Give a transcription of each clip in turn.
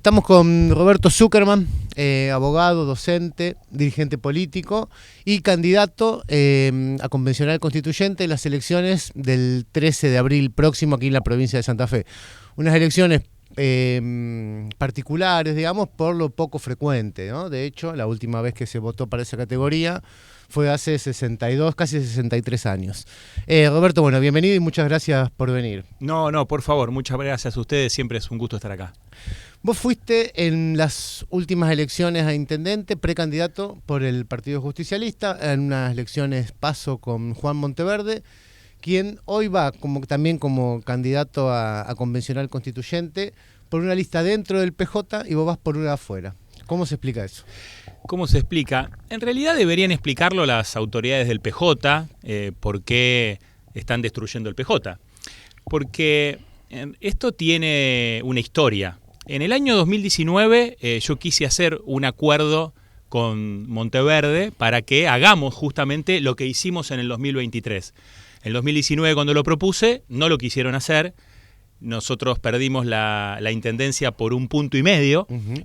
Estamos con Roberto Zuckerman, abogado, docente, dirigente político y candidato a convencional constituyente en las elecciones del 13 de abril próximo aquí en la provincia de Santa Fe. Unas elecciones particulares, digamos, por lo poco frecuente, ¿no? De hecho, la última vez que se votó para esa categoría fue hace 62, casi 63 años. Roberto, bueno, bienvenido y muchas gracias por venir. No, por favor, muchas gracias a ustedes, siempre es un gusto estar acá. Vos fuiste en las últimas elecciones a intendente, precandidato por el Partido Justicialista, en unas elecciones paso con Juan Monteverde, quien hoy va también como candidato a convencional constituyente por una lista dentro del PJ y vos vas por una afuera. ¿Cómo se explica eso? ¿Cómo se explica? En realidad deberían explicarlo las autoridades del PJ, por qué están destruyendo el PJ. Porque esto tiene una historia. En el año 2019 yo quise hacer un acuerdo con Monteverde para que hagamos justamente lo que hicimos en el 2023. En el 2019 cuando lo propuse no lo quisieron hacer. Nosotros perdimos la intendencia por 1,5 puntos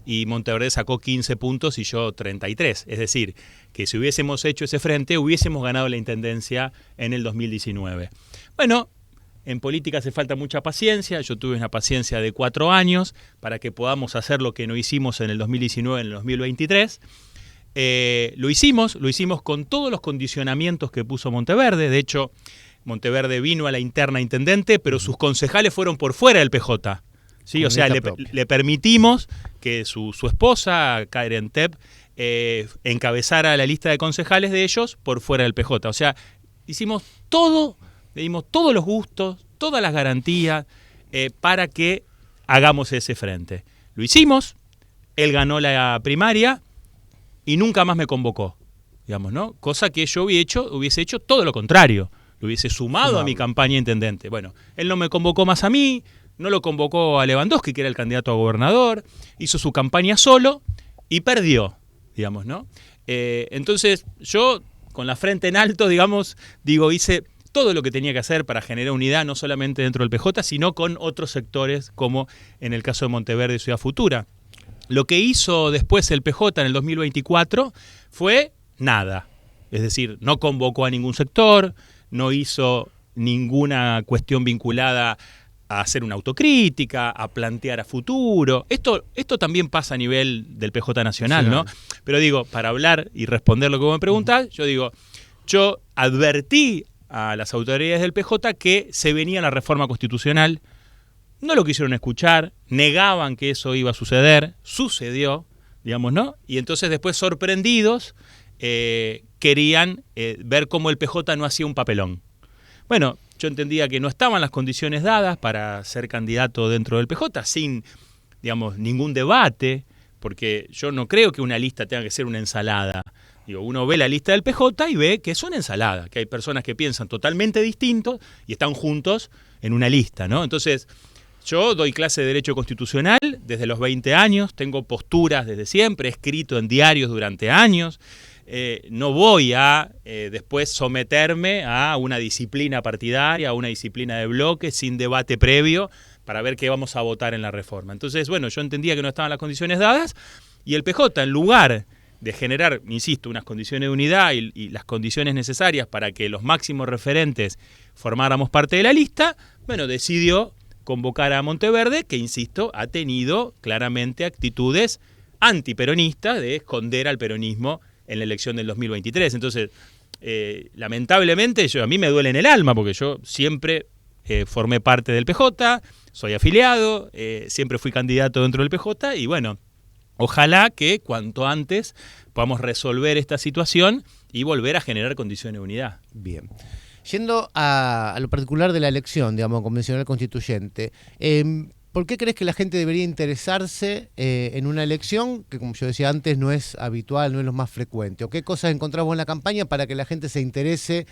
y Monteverde sacó 15 puntos y yo 33. Es decir, que si hubiésemos hecho ese frente, hubiésemos ganado la intendencia en el 2019. Bueno, en política hace falta mucha paciencia. Yo tuve una paciencia de 4 años para que podamos hacer lo que no hicimos en el 2019 en el 2023. Lo hicimos con todos los condicionamientos que puso Monteverde. De hecho, Monteverde vino a la interna intendente, pero sus concejales fueron por fuera del PJ. ¿Sí? O sea, le permitimos que su esposa, Karen Tepp, encabezara la lista de concejales de ellos por fuera del PJ. O sea, hicimos todo, le dimos todos los gustos, todas las garantías para que hagamos ese frente. Lo hicimos, él ganó la primaria y nunca más me convocó, digamos, ¿no? Cosa que yo hubiese hecho todo lo contrario. Lo hubiese sumado a mi campaña intendente. Bueno, él no me convocó más a mí, no lo convocó a Lewandowski, que era el candidato a gobernador, hizo su campaña solo y perdió, digamos, ¿no? Entonces yo, con la frente en alto, digamos, hice todo lo que tenía que hacer para generar unidad, no solamente dentro del PJ, sino con otros sectores, como en el caso de Monteverde y Ciudad Futura. Lo que hizo después el PJ en el 2024 fue nada. Es decir, no convocó a ningún sector, no hizo ninguna cuestión vinculada a hacer una autocrítica, a plantear a futuro. Esto también pasa a nivel del PJ nacional, ¿no? Pero digo, para hablar y responder lo que vos me preguntás, yo advertí a las autoridades del PJ que se venía la reforma constitucional, no lo quisieron escuchar, negaban que eso iba a suceder, sucedió, digamos, ¿no? Y entonces después, sorprendidos, querían ver cómo el PJ no hacía un papelón. Bueno, yo entendía que no estaban las condiciones dadas para ser candidato dentro del PJ sin, digamos, ningún debate, porque yo no creo que una lista tenga que ser una ensalada. Uno ve la lista del PJ y ve que es una ensalada, que hay personas que piensan totalmente distintos y están juntos en una lista, ¿no? Entonces, yo doy clase de Derecho Constitucional desde los 20 años, tengo posturas desde siempre, he escrito en diarios durante años. No voy a después someterme a una disciplina partidaria, a una disciplina de bloque sin debate previo para ver qué vamos a votar en la reforma. Entonces, bueno, yo entendía que no estaban las condiciones dadas y el PJ, en lugar de generar, insisto, unas condiciones de unidad y las condiciones necesarias para que los máximos referentes formáramos parte de la lista, bueno, decidió convocar a Monteverde, que, insisto, ha tenido claramente actitudes antiperonistas de esconder al peronismo en la elección del 2023. Entonces, lamentablemente, a mí me duele en el alma, porque yo siempre formé parte del PJ, soy afiliado, siempre fui candidato dentro del PJ, y bueno, ojalá que cuanto antes podamos resolver esta situación y volver a generar condiciones de unidad. Bien. Yendo a lo particular de la elección, digamos, convencional constituyente, ¿por qué crees que la gente debería interesarse en una elección que, como yo decía antes, no es habitual, no es lo más frecuente? ¿O qué cosas encontramos en la campaña para que la gente se interese?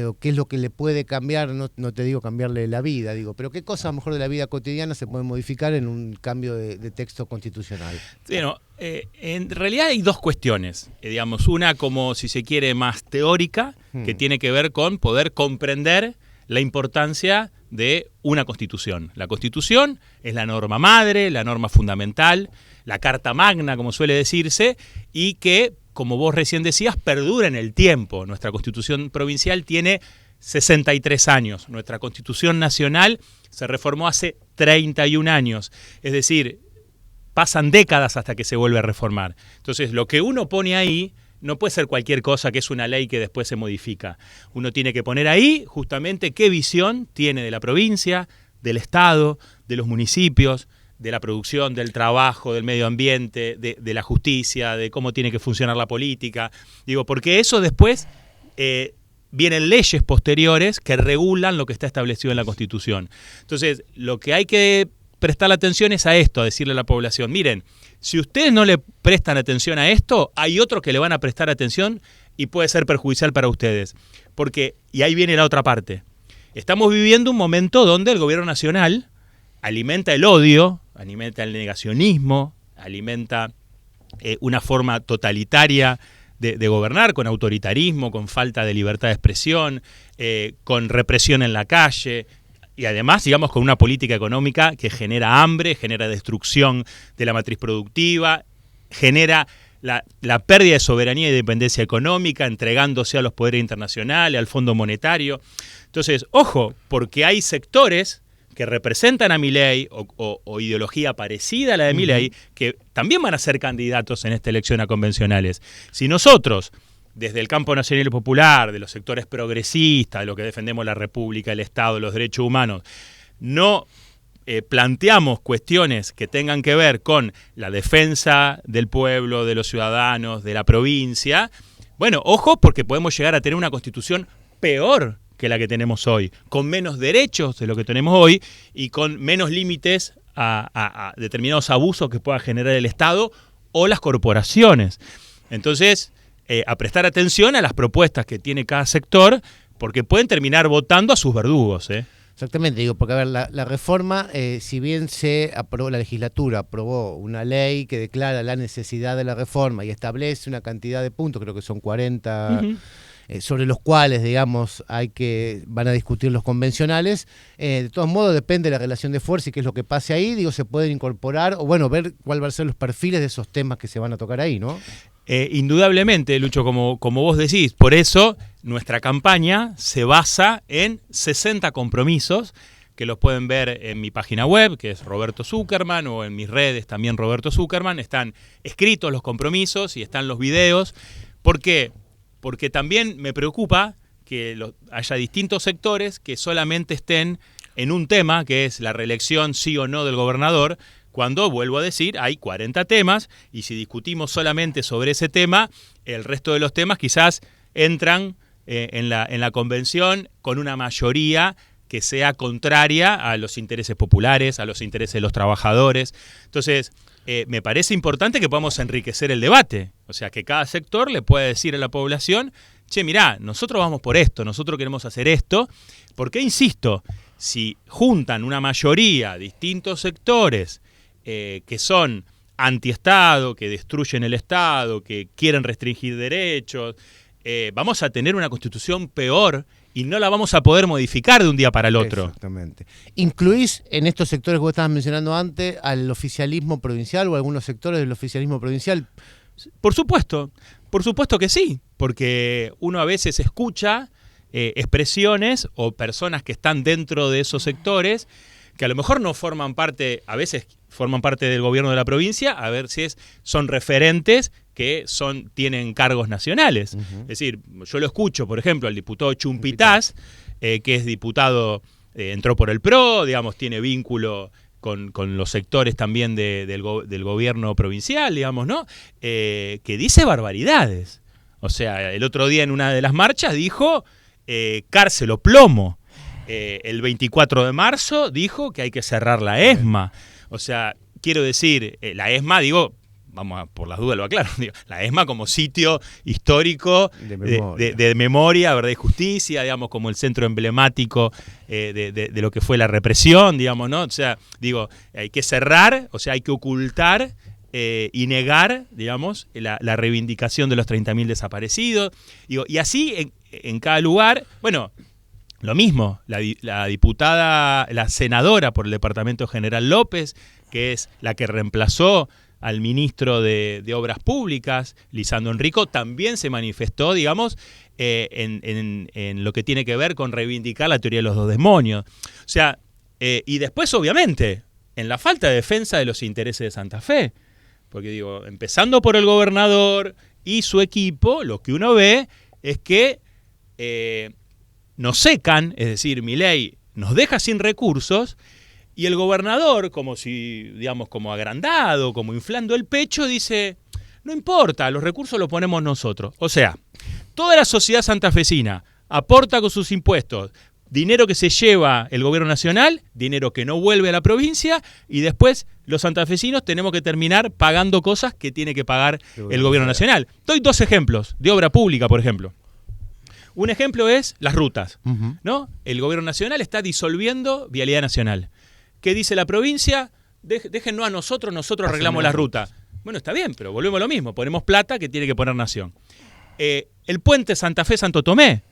¿O qué es lo que le puede cambiar? No te digo cambiarle la vida, pero ¿qué cosas a lo mejor de la vida cotidiana se pueden modificar en un cambio de texto constitucional? Bueno, en realidad hay dos cuestiones. Digamos, una como, si se quiere, más teórica, que tiene que ver con poder comprender la importancia de una Constitución. La Constitución es la norma madre, la norma fundamental, la Carta Magna, como suele decirse, y que, como vos recién decías, perdura en el tiempo. Nuestra Constitución provincial tiene 63 años. Nuestra Constitución nacional se reformó hace 31 años. Es decir, pasan décadas hasta que se vuelve a reformar. Entonces, lo que uno pone ahí no puede ser cualquier cosa que es una ley que después se modifica. Uno tiene que poner ahí justamente qué visión tiene de la provincia, del Estado, de los municipios, de la producción, del trabajo, del medio ambiente, de la justicia, de cómo tiene que funcionar la política. Digo, porque eso después vienen leyes posteriores que regulan lo que está establecido en la Constitución. Entonces, lo que hay que prestar atención es a esto, a decirle a la población, miren, si ustedes no le prestan atención a esto, hay otros que le van a prestar atención y puede ser perjudicial para ustedes. Porque, y ahí viene la otra parte, estamos viviendo un momento donde el gobierno nacional alimenta el odio, alimenta el negacionismo, alimenta una forma totalitaria de gobernar, con autoritarismo, con falta de libertad de expresión, con represión en la calle, y además, digamos, con una política económica que genera hambre, genera destrucción de la matriz productiva, genera la pérdida de soberanía y dependencia económica, entregándose a los poderes internacionales, al Fondo Monetario. Entonces, ojo, porque hay sectores que representan a Milei o ideología parecida a la de Milei, que también van a ser candidatos en esta elección a convencionales. Si nosotros, desde el campo nacional y popular, de los sectores progresistas, de lo que defendemos la República, el Estado, los derechos humanos, no planteamos cuestiones que tengan que ver con la defensa del pueblo, de los ciudadanos, de la provincia, bueno, ojo, porque podemos llegar a tener una constitución peor que la que tenemos hoy, con menos derechos de lo que tenemos hoy y con menos límites a determinados abusos que pueda generar el Estado o las corporaciones. Entonces, a prestar atención a las propuestas que tiene cada sector, porque pueden terminar votando a sus verdugos. Exactamente, digo, porque a ver, la reforma, si bien se aprobó, la legislatura aprobó una ley que declara la necesidad de la reforma y establece una cantidad de puntos, creo que son 40, sobre los cuales, digamos, van a discutir los convencionales, de todos modos depende de la relación de fuerza y qué es lo que pase ahí, digo, se pueden incorporar, o bueno, ver cuál van a ser los perfiles de esos temas que se van a tocar ahí, ¿no? Indudablemente, Lucho, como vos decís, por eso nuestra campaña se basa en 60 compromisos que los pueden ver en mi página web, que es Roberto Zuckerman, o en mis redes también Roberto Zuckerman. Están escritos los compromisos y están los videos. ¿Por qué? Porque también me preocupa que haya distintos sectores que solamente estén en un tema, que es la reelección sí o no del gobernador, cuando, vuelvo a decir, hay 40 temas, y si discutimos solamente sobre ese tema, el resto de los temas quizás entran en la convención con una mayoría que sea contraria a los intereses populares, a los intereses de los trabajadores. Entonces, me parece importante que podamos enriquecer el debate, o sea, que cada sector le pueda decir a la población, che, mirá, nosotros vamos por esto, nosotros queremos hacer esto, porque, insisto, si juntan una mayoría, distintos sectores, que son antiestado, que destruyen el Estado, que quieren restringir derechos, vamos a tener una constitución peor y no la vamos a poder modificar de un día para el otro. Exactamente. ¿Incluís en estos sectores que vos estabas mencionando antes al oficialismo provincial o algunos sectores del oficialismo provincial? Por supuesto que sí, porque uno a veces escucha expresiones o personas que están dentro de esos sectores que a lo mejor no forman parte, a veces forman parte del gobierno de la provincia, a veces son referentes que tienen cargos nacionales. Es decir, yo lo escucho, por ejemplo, al diputado Chumpitaz, que es diputado, entró por el PRO, digamos, tiene vínculo con los sectores también del gobierno provincial, digamos, ¿no? Que dice barbaridades. O sea, el otro día en una de las marchas dijo cárcel o plomo. El 24 de marzo dijo que hay que cerrar la ESMA. O sea, quiero decir, la ESMA, digo, vamos a, por las dudas lo aclaro, digo, la ESMA como sitio histórico de memoria, verdad y justicia, digamos, como el centro emblemático de lo que fue la represión, digamos, ¿no? O sea, digo, hay que cerrar, o sea, hay que ocultar y negar, digamos, la reivindicación de los 30.000 desaparecidos. Digo, y así en cada lugar, bueno, Lo mismo, la diputada, la senadora por el Departamento General López, que es la que reemplazó al ministro de Obras Públicas, Lisandro Enrico, también se manifestó, digamos, en lo que tiene que ver con reivindicar la teoría de los dos demonios. O sea, y después, obviamente, en la falta de defensa de los intereses de Santa Fe. Porque digo, empezando por el gobernador y su equipo, lo que uno ve es que nos secan, es decir, Milei nos deja sin recursos, y el gobernador, como si, digamos, como agrandado, como inflando el pecho, dice, no importa, los recursos los ponemos nosotros. O sea, toda la sociedad santafesina aporta con sus impuestos dinero que se lleva el gobierno nacional, dinero que no vuelve a la provincia, y después los santafesinos tenemos que terminar pagando cosas que tiene que pagar el gobierno nacional. Doy 2 ejemplos de obra pública, por ejemplo. Un ejemplo es las rutas, ¿no? El gobierno nacional está disolviendo Vialidad Nacional. ¿Qué dice la provincia? Déjennos a nosotros arreglamos la ruta. Bueno, está bien, pero volvemos a lo mismo. Ponemos plata que tiene que poner Nación. El puente Santa Fe-Santo Tomé,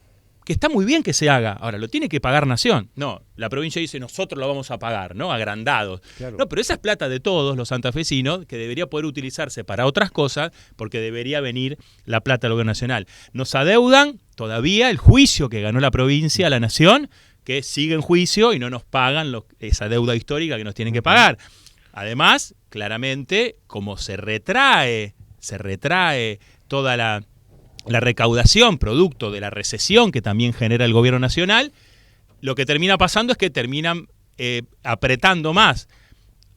que está muy bien que se haga. Ahora, lo tiene que pagar Nación. No, la provincia dice, nosotros lo vamos a pagar, ¿no? Agrandados. Claro. No, pero esa es plata de todos los santafesinos que debería poder utilizarse para otras cosas porque debería venir la plata del gobierno nacional. Nos adeudan todavía el juicio que ganó la provincia a la Nación, que sigue en juicio y no nos pagan esa deuda histórica que nos tienen que pagar. Además, claramente, como se retrae toda la recaudación producto de la recesión que también genera el gobierno nacional, lo que termina pasando es que terminan apretando más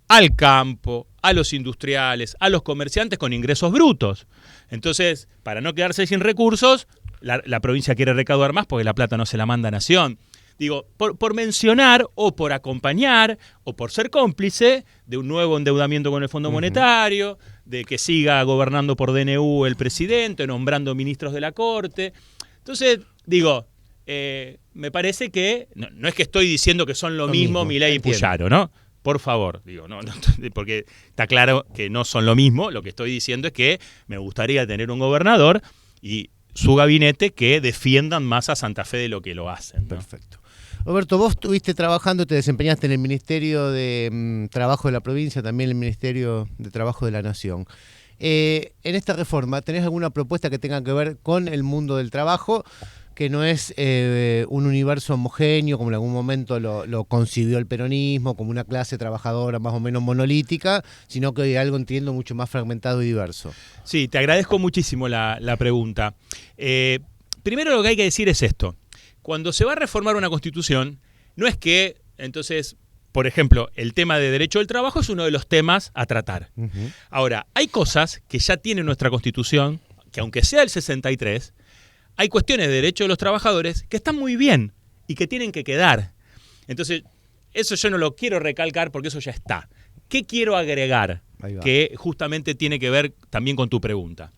al campo, a los industriales, a los comerciantes con ingresos brutos. Entonces, para no quedarse sin recursos, la provincia quiere recaudar más porque la plata no se la manda a Nación. Digo, por mencionar o por acompañar o por ser cómplice de un nuevo endeudamiento con el Fondo Monetario, de que siga gobernando por DNU el presidente, nombrando ministros de la Corte. Entonces, digo, me parece que, no es que estoy diciendo que son lo mismo Milei y Puyaro, ¿no? Por favor, digo, no, porque está claro que no son lo mismo. Lo que estoy diciendo es que me gustaría tener un gobernador y su gabinete que defiendan más a Santa Fe de lo que lo hacen, ¿no? Perfecto. Roberto, vos estuviste trabajando, te desempeñaste en el Ministerio de Trabajo de la provincia, también en el Ministerio de Trabajo de la Nación. En esta reforma, ¿tenés alguna propuesta que tenga que ver con el mundo del trabajo, que no es un universo homogéneo, como en algún momento lo concibió el peronismo, como una clase trabajadora más o menos monolítica, sino que hay algo, entiendo, mucho más fragmentado y diverso? Sí, te agradezco muchísimo la pregunta. Primero lo que hay que decir es esto. Cuando se va a reformar una constitución, no es que, entonces, por ejemplo, el tema de derecho del trabajo es uno de los temas a tratar. Ahora, hay cosas que ya tiene nuestra constitución, que aunque sea del 63, hay cuestiones de derecho de los trabajadores que están muy bien y que tienen que quedar. Entonces, eso yo no lo quiero recalcar porque eso ya está. ¿Qué quiero agregar? Que justamente tiene que ver también con tu pregunta.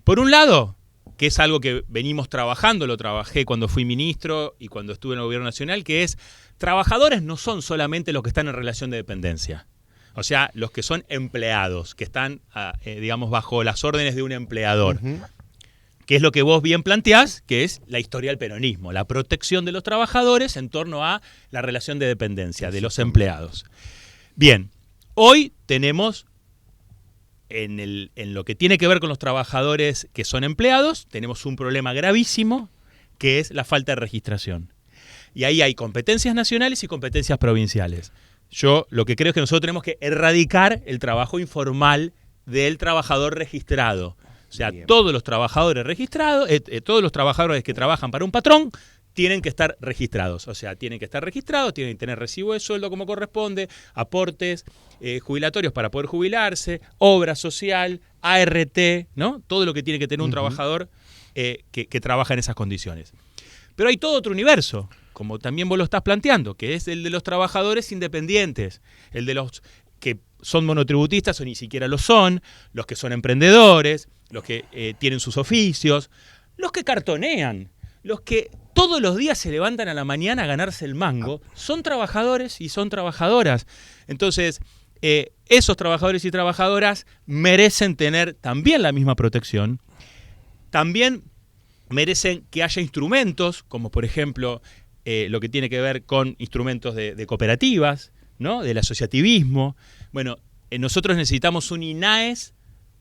Por un lado, que es algo que venimos trabajando, lo trabajé cuando fui ministro y cuando estuve en el gobierno nacional, que es, trabajadores no son solamente los que están en relación de dependencia. O sea, los que son empleados, que están, digamos, bajo las órdenes de un empleador. Que es lo que vos bien planteás, que es la historia del peronismo, la protección de los trabajadores en torno a la relación de dependencia de los empleados. Bien, hoy tenemos, en lo que tiene que ver con los trabajadores que son empleados, tenemos un problema gravísimo, que es la falta de registración. Y ahí hay competencias nacionales y competencias provinciales. Yo lo que creo es que nosotros tenemos que erradicar el trabajo informal del trabajador registrado. O sea, bien, todos los trabajadores registrados, todos los trabajadores que trabajan para un patrón tienen que estar registrados. O sea, tienen que estar registrados, tienen que tener recibo de sueldo como corresponde, aportes jubilatorios para poder jubilarse, obra social, ART, ¿no? Todo lo que tiene que tener un trabajador que trabaja en esas condiciones. Pero hay todo otro universo, como también vos lo estás planteando, que es el de los trabajadores independientes, el de los que son monotributistas o ni siquiera lo son, los que son emprendedores, los que tienen sus oficios, los que cartonean, los que todos los días se levantan a la mañana a ganarse el mango, son trabajadores y son trabajadoras. Entonces, esos trabajadores y trabajadoras merecen tener también la misma protección, también merecen que haya instrumentos, como por ejemplo lo que tiene que ver con instrumentos de cooperativas, ¿no? Del asociativismo. Bueno, nosotros necesitamos un INAES,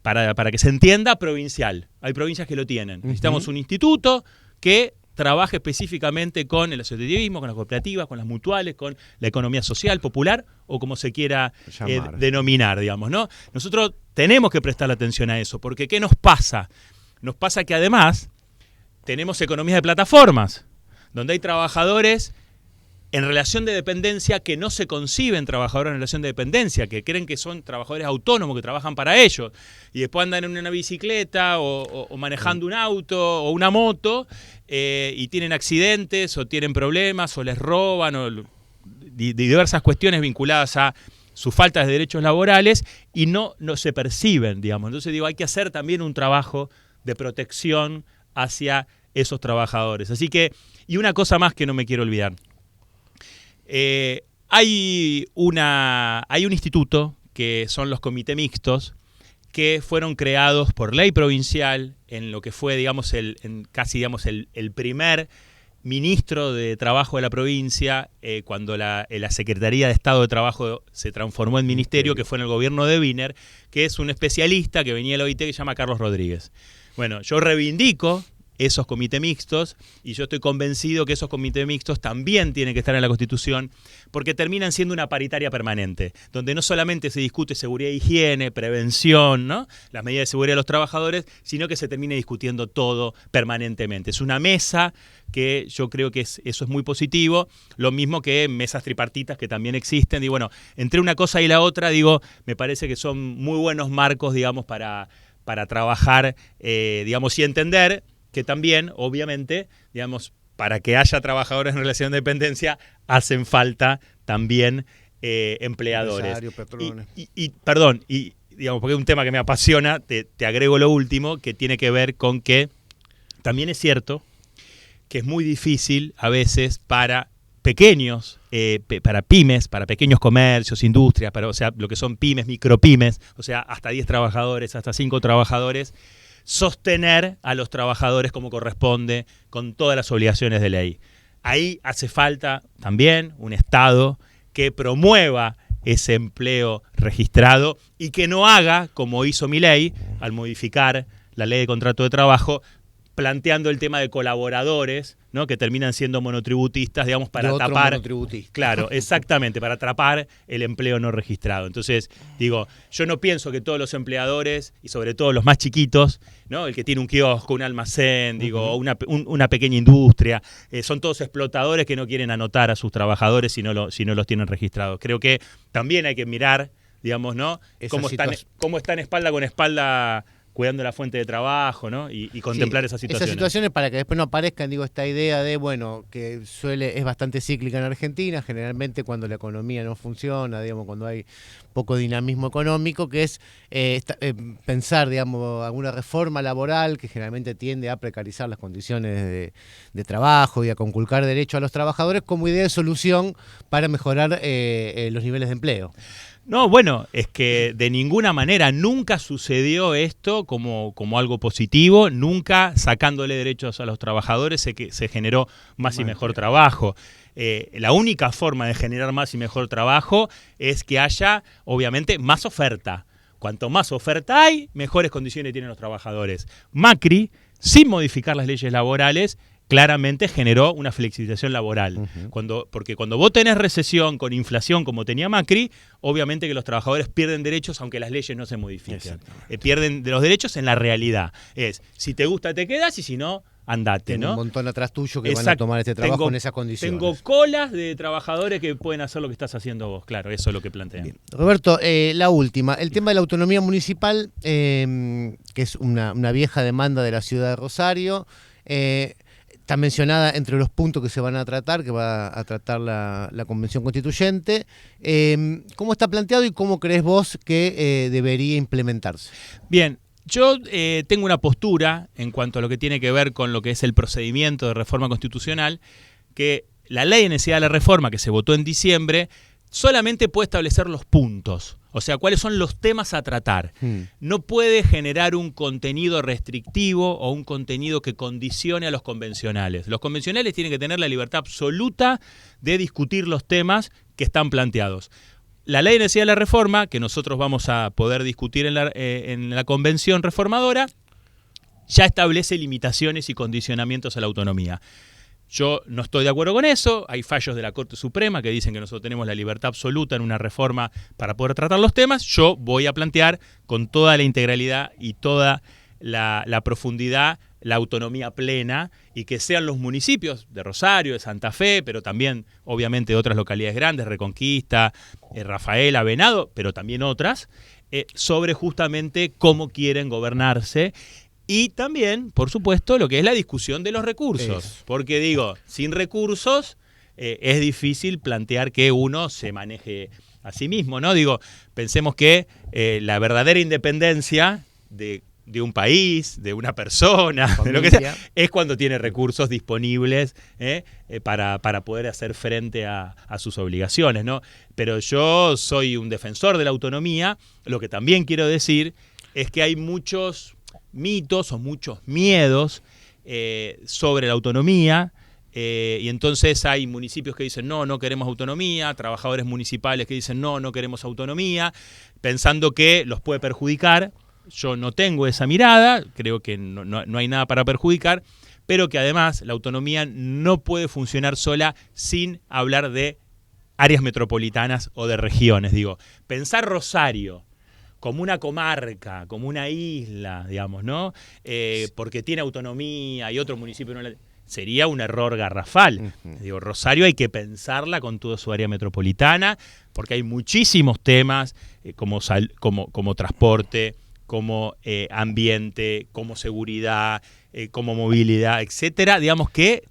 para que se entienda, provincial. Hay provincias que lo tienen. Necesitamos un instituto que trabaje específicamente con el asociativismo, con las cooperativas, con las mutuales, con la economía social, popular, o como se quiera denominar, digamos, ¿no? Nosotros tenemos que prestar atención a eso, porque ¿qué nos pasa? Nos pasa que además tenemos economías de plataformas, donde hay trabajadores en relación de dependencia que no se conciben trabajadores en relación de dependencia, que creen que son trabajadores autónomos, que trabajan para ellos, y después andan en una bicicleta o manejando un auto o una moto, y tienen accidentes o tienen problemas o les roban o diversas cuestiones vinculadas a sus faltas de derechos laborales y no se perciben, digamos. Entonces digo, hay que hacer también un trabajo de protección hacia esos trabajadores. Así que, y una cosa más que no me quiero olvidar. Hay un instituto que son los comités mixtos que fueron creados por ley provincial en lo que fue, digamos, el primer ministro de Trabajo de la provincia, cuando la Secretaría de Estado de Trabajo se transformó en ministerio, que fue en el gobierno de Wiener, que es un especialista que venía de la OIT que se llama Carlos Rodríguez. Bueno, yo reivindico esos comités mixtos y yo estoy convencido que esos comités mixtos también tienen que estar en la Constitución porque terminan siendo una paritaria permanente, donde no solamente se discute seguridad e higiene, prevención, ¿no? Las medidas de seguridad de los trabajadores, sino que se termine discutiendo todo permanentemente. Es una mesa que yo creo que eso es muy positivo, lo mismo que mesas tripartitas que también existen. Y bueno, entre una cosa y la otra, digo, me parece que son muy buenos marcos, digamos, para trabajar, digamos, y entender que también, obviamente, digamos, para que haya trabajadores en relación de dependencia, hacen falta también empleadores. Y digamos, porque es un tema que me apasiona, te agrego lo último, que tiene que ver con que también es cierto que es muy difícil a veces para pequeños, para pymes, para pequeños comercios, industrias, o sea, lo que son pymes, micropymes, o sea, hasta 10 trabajadores, hasta 5 trabajadores, sostener a los trabajadores como corresponde, con todas las obligaciones de ley. Ahí hace falta también un Estado que promueva ese empleo registrado y que no haga, como hizo Milei, al modificar la ley de contrato de trabajo, planteando el tema de colaboradores, ¿no? Que terminan siendo monotributistas, digamos, para tapar. Claro, exactamente, para atrapar el empleo no registrado. Entonces, digo, yo no pienso que todos los empleadores, y sobre todo los más chiquitos, ¿no? El que tiene un kiosco, un almacén, digo, una pequeña industria, son todos explotadores que no quieren anotar a sus trabajadores si no los tienen registrados. Creo que también hay que mirar, digamos, ¿no? Cómo están espalda con espalda cuidando la fuente de trabajo, ¿no? Y contemplar esas situaciones. Esas situaciones para que después no aparezcan, digo, esta idea de, bueno, que es bastante cíclica en Argentina, generalmente cuando la economía no funciona, digamos, cuando hay poco dinamismo económico, que es pensar, digamos, alguna reforma laboral que generalmente tiende a precarizar las condiciones de trabajo y a conculcar derechos a los trabajadores como idea de solución para mejorar los niveles de empleo. No, bueno, es que de ninguna manera nunca sucedió esto como algo positivo, nunca sacándole derechos a los trabajadores se generó más y mejor trabajo. La única forma de generar más y mejor trabajo es que haya, obviamente, más oferta. Cuanto más oferta hay, mejores condiciones tienen los trabajadores. Macri, sin modificar las leyes laborales, claramente generó una flexibilización laboral. Porque cuando vos tenés recesión con inflación como tenía Macri, obviamente que los trabajadores pierden derechos aunque las leyes no se modifiquen. Pierden los derechos en la realidad. Si te gusta te quedas y si no, andate, ¿no? Un montón atrás tuyo que van a tomar este trabajo en esas condiciones. Tengo colas de trabajadores que pueden hacer lo que estás haciendo vos. Claro, eso es lo que plantean. Bien. Roberto, la última. El tema de la autonomía municipal, que es una vieja demanda de la ciudad de Rosario, está mencionada entre los puntos que se van a tratar, que va a tratar la Convención Constituyente. ¿Cómo está planteado y cómo crees vos que debería implementarse? Bien, yo tengo una postura en cuanto a lo que tiene que ver con lo que es el procedimiento de reforma constitucional, que la ley de necesidad de la reforma que se votó en diciembre solamente puede establecer los puntos, o sea, cuáles son los temas a tratar. No puede generar un contenido restrictivo o un contenido que condicione a los convencionales. Los convencionales tienen que tener la libertad absoluta de discutir los temas que están planteados. La ley de necesidad de la reforma, que nosotros vamos a poder discutir en la convención reformadora, ya establece limitaciones y condicionamientos a la autonomía. Yo no estoy de acuerdo con eso, hay fallos de la Corte Suprema que dicen que nosotros tenemos la libertad absoluta en una reforma para poder tratar los temas. Yo voy a plantear con toda la integralidad y toda la profundidad la autonomía plena y que sean los municipios de Rosario, de Santa Fe, pero también obviamente de otras localidades grandes, Reconquista, Rafaela, Venado, pero también otras, sobre justamente cómo quieren gobernarse. Y también, por supuesto, lo que es la discusión de los recursos. Eso. Porque digo, sin recursos es difícil plantear que uno se maneje a sí mismo, ¿no? Digo, pensemos que la verdadera independencia de un país, de una persona, de lo que sea, es cuando tiene recursos disponibles para poder hacer frente a sus obligaciones, ¿no? Pero yo soy un defensor de la autonomía. Lo que también quiero decir es que hay muchos mitos o muchos miedos sobre la autonomía, y entonces hay municipios que dicen no queremos autonomía, trabajadores municipales que dicen no queremos autonomía, pensando que los puede perjudicar. Yo no tengo esa mirada, creo que no hay nada para perjudicar, pero que además la autonomía no puede funcionar sola sin hablar de áreas metropolitanas o de regiones. Digo, pensar Rosario como una comarca, como una isla, digamos, ¿no? Porque tiene autonomía y otro municipio no la... Sería un error garrafal. Digo, Rosario hay que pensarla con toda su área metropolitana, porque hay muchísimos temas como transporte, como ambiente, como seguridad, como movilidad, etcétera, digamos que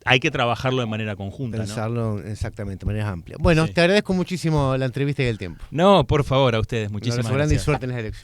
hay que trabajarlo de manera conjunta. Pensarlo, ¿no? Exactamente, de manera amplia. Bueno, sí. Te agradezco muchísimo la entrevista y el tiempo. No, por favor, a ustedes, muchísimas gracias. Y suerte en las elecciones.